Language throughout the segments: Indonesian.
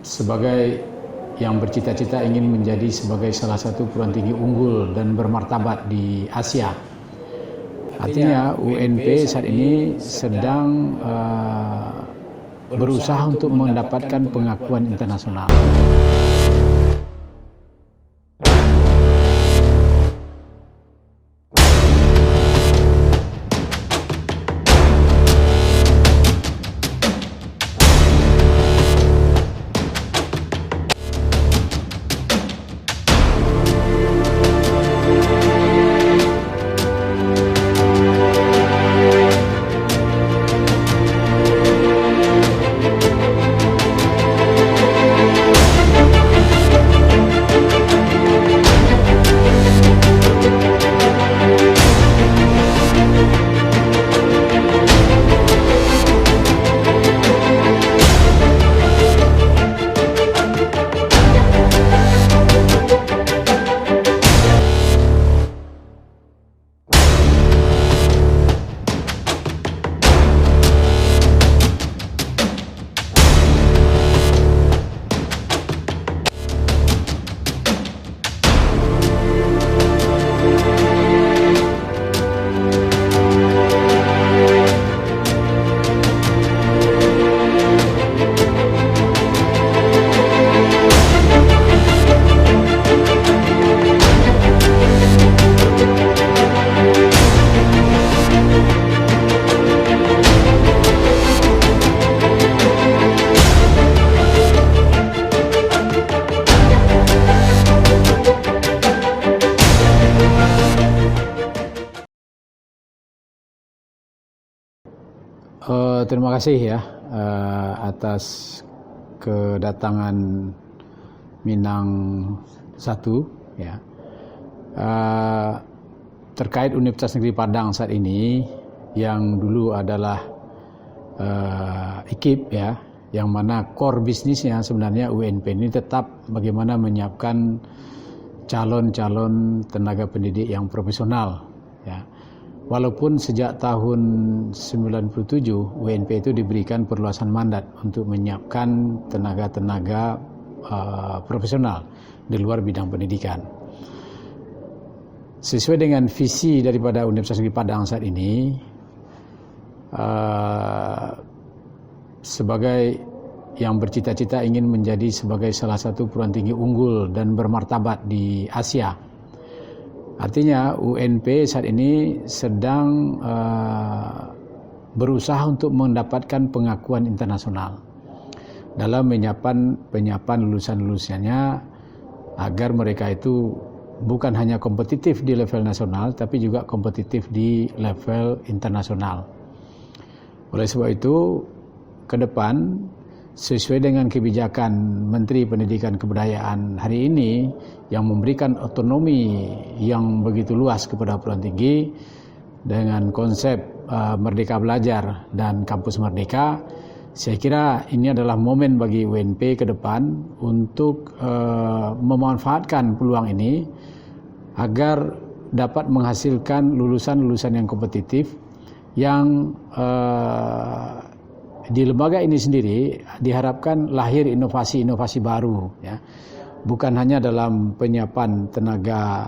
sebagai yang bercita-cita ingin menjadi sebagai salah satu perguruan tinggi unggul dan bermartabat di Asia. Artinya UNP saat ini sedang berusaha untuk mendapatkan pengakuan internasional. Terima kasih ya atas kedatangan Minang 1 ya. Terkait Universitas Negeri Padang saat ini yang dulu adalah IKIP ya, yang mana core bisnisnya sebenarnya UNP ini tetap bagaimana menyiapkan calon-calon tenaga pendidik yang profesional ya. Walaupun sejak tahun 97 UNP itu diberikan perluasan mandat untuk menyiapkan tenaga-tenaga profesional di luar bidang pendidikan. Sesuai dengan visi daripada Universitas Negeri Padang saat ini, sebagai yang bercita-cita ingin menjadi sebagai salah satu perguruan tinggi unggul dan bermartabat di Asia. Artinya UNP saat ini sedang berusaha untuk mendapatkan pengakuan internasional dalam penyiapan lulusan-lulusannya agar mereka itu bukan hanya kompetitif di level nasional tapi juga kompetitif di level internasional. Oleh sebab itu ke depan sesuai dengan kebijakan Menteri Pendidikan Kebudayaan hari ini yang memberikan otonomi yang begitu luas kepada perguruan tinggi dengan konsep Merdeka Belajar dan Kampus Merdeka, saya kira ini adalah momen bagi UNP ke depan untuk memanfaatkan peluang ini agar dapat menghasilkan lulusan-lulusan yang kompetitif yang di lembaga ini sendiri diharapkan lahir inovasi-inovasi baru ya. Bukan hanya dalam penyiapan tenaga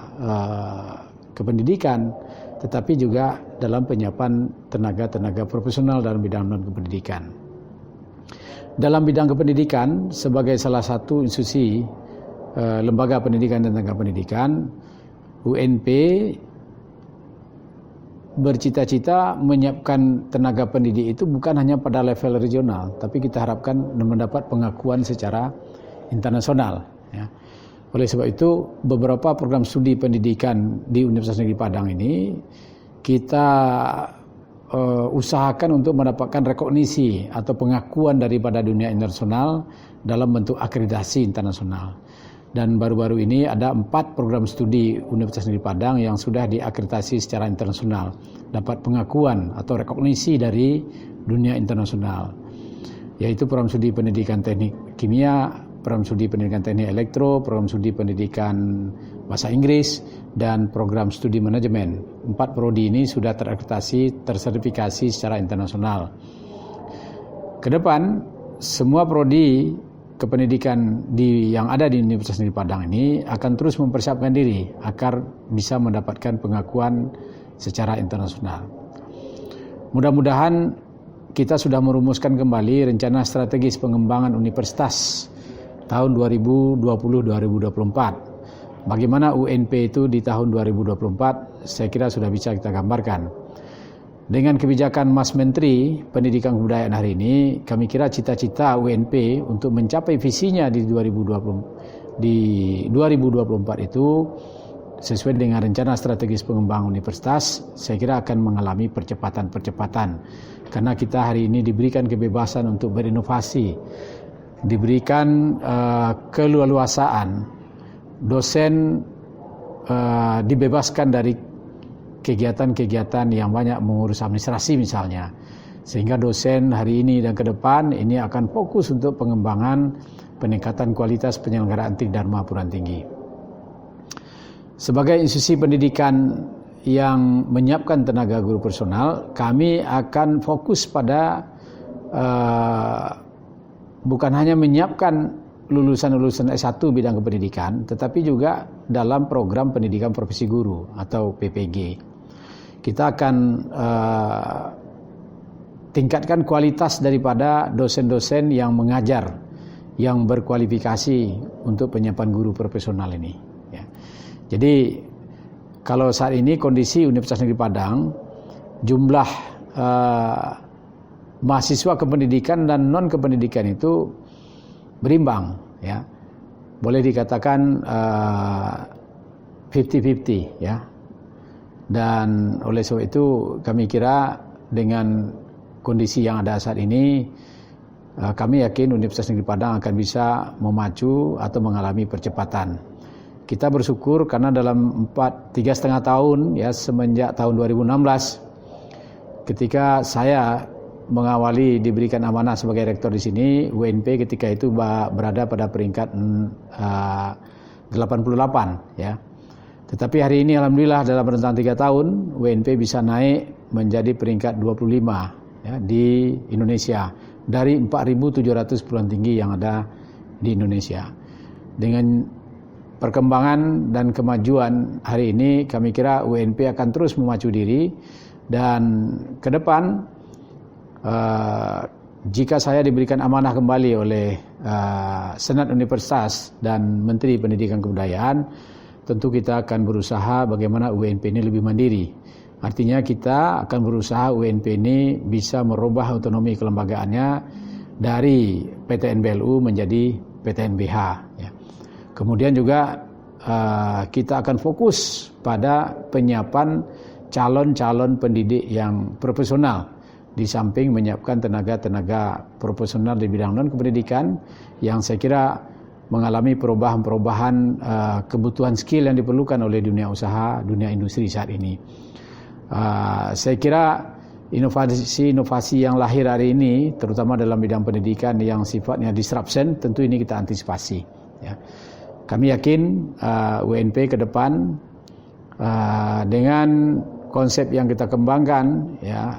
kependidikan tetapi juga dalam penyiapan tenaga-tenaga profesional dalam bidang non-kependidikan. Dalam bidang kependidikan sebagai salah satu institusi lembaga pendidikan dan tenaga pendidikan, UNP bercita-cita menyiapkan tenaga pendidik itu bukan hanya pada level regional, tapi kita harapkan mendapat pengakuan secara internasional. Ya. Oleh sebab itu, beberapa program studi pendidikan di Universitas Negeri Padang ini kita usahakan untuk mendapatkan rekognisi atau pengakuan daripada dunia internasional dalam bentuk akreditasi internasional. Dan baru-baru ini ada 4 program studi Universitas Negeri Padang yang sudah diakreditasi secara internasional, dapat pengakuan atau rekognisi dari dunia internasional, yaitu program studi pendidikan teknik kimia, program studi pendidikan teknik elektro, program studi pendidikan bahasa Inggris, dan program studi manajemen. 4 prodi ini sudah terakreditasi, tersertifikasi secara internasional. Ke depan, semua prodi kependidikan yang ada di Universitas Negeri Padang ini akan terus mempersiapkan diri agar bisa mendapatkan pengakuan secara internasional. Mudah-mudahan kita sudah merumuskan kembali rencana strategis pengembangan universitas tahun 2020-2024. Bagaimana UNP itu di tahun 2024, saya kira sudah bisa kita gambarkan. Dengan kebijakan Mas Menteri Pendidikan Kebudayaan hari ini, kami kira cita-cita UNP untuk mencapai visinya di 2024 itu sesuai dengan rencana strategis pengembangan universitas, saya kira akan mengalami percepatan-percepatan. Karena kita hari ini diberikan kebebasan untuk berinovasi, diberikan keleluasaan, dosen dibebaskan dari kegiatan-kegiatan yang banyak mengurus administrasi misalnya. Sehingga dosen hari ini dan ke depan ini akan fokus untuk pengembangan peningkatan kualitas penyelenggaraan Tridharma Perguruan Tinggi. Sebagai institusi pendidikan yang menyiapkan tenaga guru personal, kami akan fokus pada bukan hanya menyiapkan lulusan-lulusan S1 bidang kependidikan, tetapi juga dalam program pendidikan profesi guru atau PPG. Kita akan tingkatkan kualitas daripada dosen-dosen yang mengajar, yang berkualifikasi untuk penyiapan guru profesional ini. Ya. Jadi kalau saat ini kondisi Universitas Negeri Padang, jumlah mahasiswa kependidikan dan non kependidikan itu berimbang, ya. Boleh dikatakan 50-50, ya. Dan oleh sebab itu kami kira dengan kondisi yang ada saat ini, kami yakin Universitas Negeri Padang akan bisa memacu atau mengalami percepatan. Kita bersyukur karena dalam 3,5 tahun, ya, semenjak tahun 2016, ketika saya mengawali diberikan amanah sebagai rektor di sini, UNP ketika itu berada pada peringkat 88, ya. Tetapi hari ini alhamdulillah dalam rentang 3 tahun UNP bisa naik menjadi peringkat 25, ya, di Indonesia dari 4.700 perguruan tinggi yang ada di Indonesia. Dengan perkembangan dan kemajuan hari ini, kami kira UNP akan terus memacu diri, dan ke depan jika saya diberikan amanah kembali oleh Senat Universitas dan Menteri Pendidikan Kebudayaan, tentu kita akan berusaha bagaimana UNP ini lebih mandiri. Artinya kita akan berusaha UNP ini bisa merubah otonomi kelembagaannya dari PTNBLU menjadi PTNBH, ya. Kemudian juga kita akan fokus pada penyiapan calon-calon pendidik yang profesional, di samping menyiapkan tenaga-tenaga profesional di bidang non-kependidikan yang saya kira mengalami perubahan-perubahan kebutuhan skill yang diperlukan oleh dunia usaha, dunia industri saat ini. Saya kira inovasi-inovasi yang lahir hari ini, terutama dalam bidang pendidikan yang sifatnya disruption, tentu ini kita antisipasi, ya. Kami yakin UNP ke depan dengan konsep yang kita kembangkan, ya,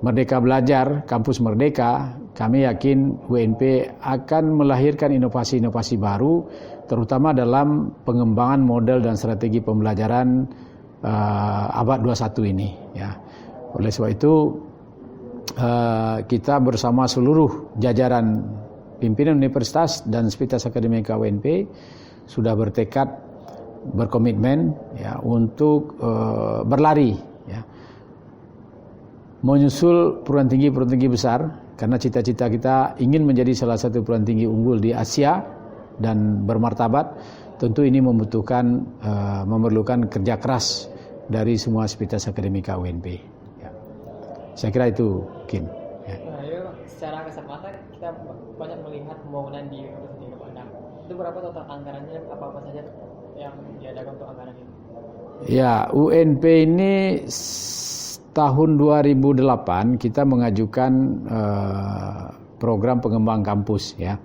Merdeka Belajar, Kampus Merdeka, kami yakin UNP akan melahirkan inovasi-inovasi baru, terutama dalam pengembangan model dan strategi pembelajaran abad 21 ini, ya. Oleh sebab itu kita bersama seluruh jajaran pimpinan universitas dan Sivitas Akademika UNP sudah bertekad, berkomitmen, ya, untuk berlari, ya, menyusul perguruan tinggi besar, karena cita-cita kita ingin menjadi salah satu perguruan tinggi unggul di Asia dan bermartabat. Tentu ini memerlukan kerja keras dari semua Sivitas Akademika UNP, ya. Saya kira itu, Kin. Ya. Nah, secara kasat mata kita banyak melihat pembangunan di Universitas Negeri Padang. Itu berapa total anggarannya, apa-apa saja yang diadakan untuk anggaran ini? Ya, UNP ini tahun 2008 kita mengajukan program pengembang kampus, ya.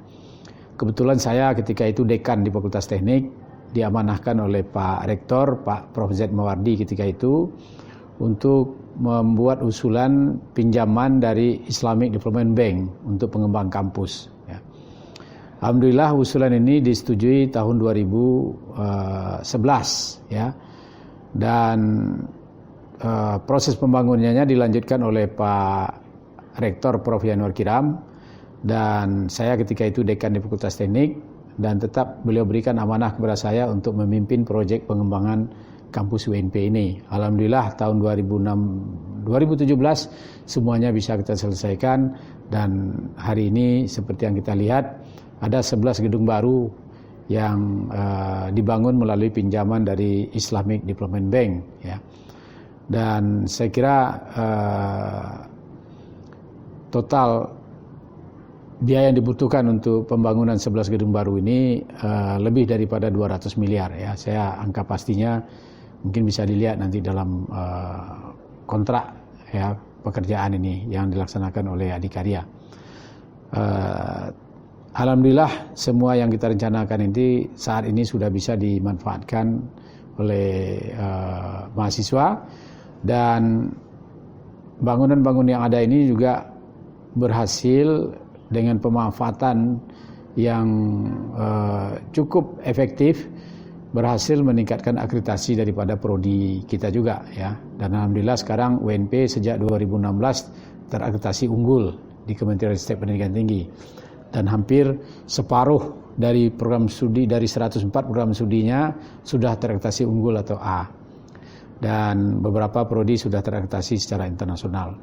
Kebetulan saya ketika itu dekan di Fakultas Teknik, diamanahkan oleh Pak Rektor, Pak Prof. Z. Mawardi ketika itu, untuk membuat usulan pinjaman dari Islamic Development Bank untuk pengembang kampus, ya. Alhamdulillah usulan ini disetujui tahun 2011 ya. Dan proses pembangunannya dilanjutkan oleh Pak Rektor Prof. Yanuar Kiram, dan saya ketika itu dekan di Fakultas Teknik, dan tetap beliau berikan amanah kepada saya untuk memimpin proyek pengembangan kampus UNP ini. Alhamdulillah tahun 2017 semuanya bisa kita selesaikan, dan hari ini seperti yang kita lihat ada 11 gedung baru yang dibangun melalui pinjaman dari Islamic Development Bank ya. Dan saya kira total biaya yang dibutuhkan untuk pembangunan 11 gedung baru ini lebih daripada 200 miliar ya. Saya angka pastinya mungkin bisa dilihat nanti dalam kontrak ya pekerjaan ini yang dilaksanakan oleh Adikarya. Alhamdulillah semua yang kita rencanakan ini saat ini sudah bisa dimanfaatkan oleh mahasiswa, dan bangunan-bangunan yang ada ini juga berhasil dengan pemanfaatan yang cukup efektif, berhasil meningkatkan akreditasi daripada prodi kita juga ya. Dan alhamdulillah sekarang UNP sejak 2016 terakreditasi unggul di Kementerian Ristek Pendidikan Tinggi, dan hampir separuh dari program studi, dari 104 program studinya sudah terakreditasi unggul atau A, dan beberapa prodi sudah terakreditasi secara internasional.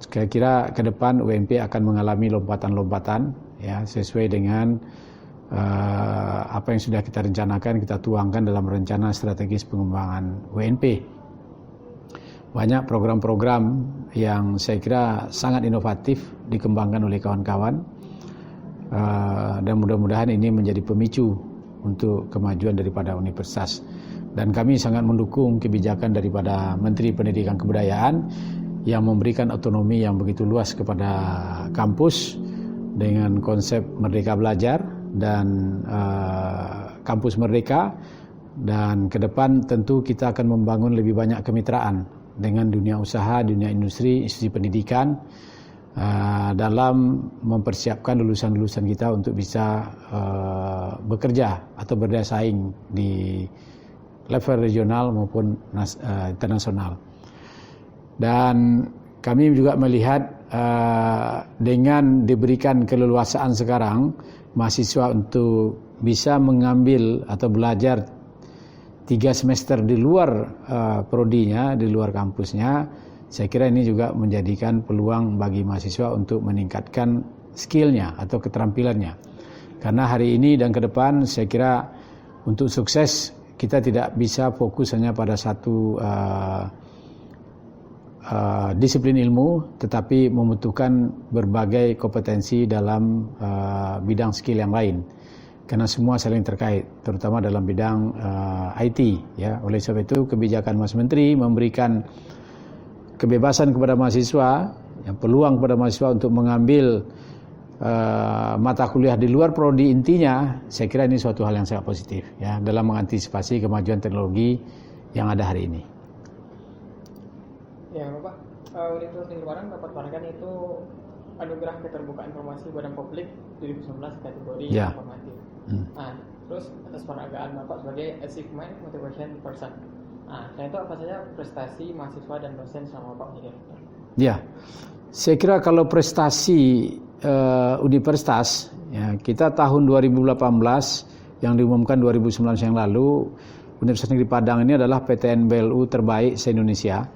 Kira-kira ke depan UNP akan mengalami lompatan-lompatan ya, sesuai dengan apa yang sudah kita rencanakan, kita tuangkan dalam rencana strategis pengembangan UNP. Banyak program-program yang saya kira sangat inovatif dikembangkan oleh kawan-kawan, dan mudah-mudahan ini menjadi pemicu untuk kemajuan daripada universitas. Dan kami sangat mendukung kebijakan daripada Menteri Pendidikan Kebudayaan yang memberikan otonomi yang begitu luas kepada kampus dengan konsep Merdeka Belajar dan kampus merdeka. Dan ke depan tentu kita akan membangun lebih banyak kemitraan dengan dunia usaha, dunia industri, institusi pendidikan, dalam mempersiapkan lulusan-lulusan kita untuk bisa bekerja atau berdaya saing di level regional maupun internasional. Dan kami juga melihat dengan diberikan keleluasaan sekarang mahasiswa untuk bisa mengambil atau belajar 3 semester di luar prodinya, di luar kampusnya, saya kira ini juga menjadikan peluang bagi mahasiswa untuk meningkatkan skillnya atau keterampilannya. Karena hari ini dan ke depan saya kira untuk sukses kita tidak bisa fokus hanya pada satu disiplin ilmu, tetapi membutuhkan berbagai kompetensi dalam bidang skill yang lain. Karena semua saling terkait, terutama dalam bidang IT. Ya, oleh sebab itu kebijakan Mas Menteri memberikan kebebasan kepada mahasiswa, ya, peluang kepada mahasiswa untuk mengambil mata kuliah di luar prodi intinya. Saya kira ini suatu hal yang sangat positif ya dalam mengantisipasi kemajuan teknologi yang ada hari ini. Ya Bapak, Universitas Negeri Padang dapat pamerkan itu anugerah keterbukaan informasi badan publik 2019 kategori informatif. Nah, terus atas penghargaan Bapak sebagai Achievement Motivation Person. Nah, itu apa saja prestasi mahasiswa dan dosen selama Bapak menjadi rektor? Ya, saya kira kalau prestasi universitas, ya, kita tahun 2018 yang diumumkan 2019 yang lalu, Universitas Negeri Padang ini adalah PTN BLU terbaik se-Indonesia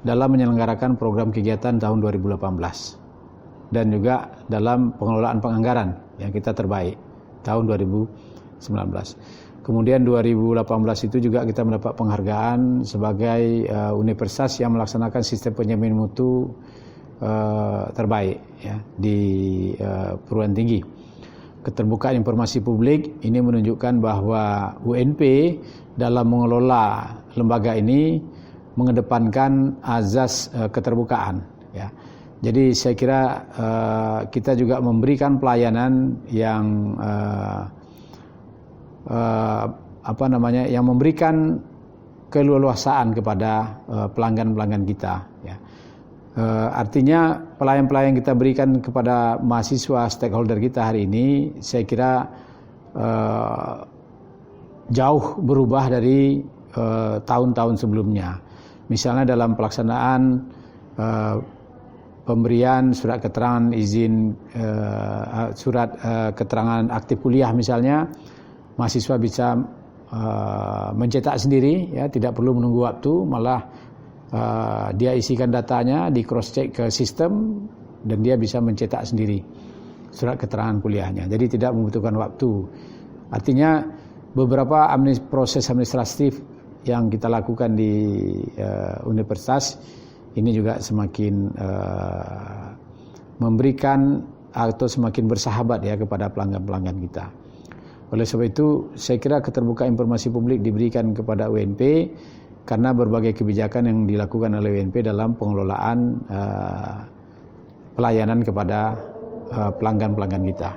dalam menyelenggarakan program kegiatan tahun 2018 dan juga dalam pengelolaan penganggaran yang kita terbaik tahun 2019. Kemudian 2018 itu juga kita mendapat penghargaan sebagai universitas yang melaksanakan sistem penjamin mutu terbaik ya di perguruan tinggi. Keterbukaan informasi publik ini menunjukkan bahwa UNP dalam mengelola lembaga ini mengedepankan azas keterbukaan ya. Jadi saya kira kita juga memberikan pelayanan yang yang memberikan keleluasaan kepada pelanggan-pelanggan kita ya. Artinya pelayanan-pelayanan kita berikan kepada mahasiswa stakeholder kita hari ini, saya kira jauh berubah dari tahun-tahun sebelumnya. Misalnya dalam pelaksanaan pemberian surat keterangan izin, surat keterangan aktif kuliah misalnya, mahasiswa bisa mencetak sendiri, ya, tidak perlu menunggu waktu, malah dia isikan datanya, di cross check ke sistem, dan dia bisa mencetak sendiri surat keterangan kuliahnya. Jadi tidak membutuhkan waktu. Artinya beberapa proses administratif yang kita lakukan di universitas ini juga semakin memberikan atau semakin bersahabat ya kepada pelanggan-pelanggan kita. Oleh sebab itu, saya kira keterbukaan informasi publik diberikan kepada UNP karena berbagai kebijakan yang dilakukan oleh UNP dalam pengelolaan pelayanan kepada pelanggan-pelanggan kita.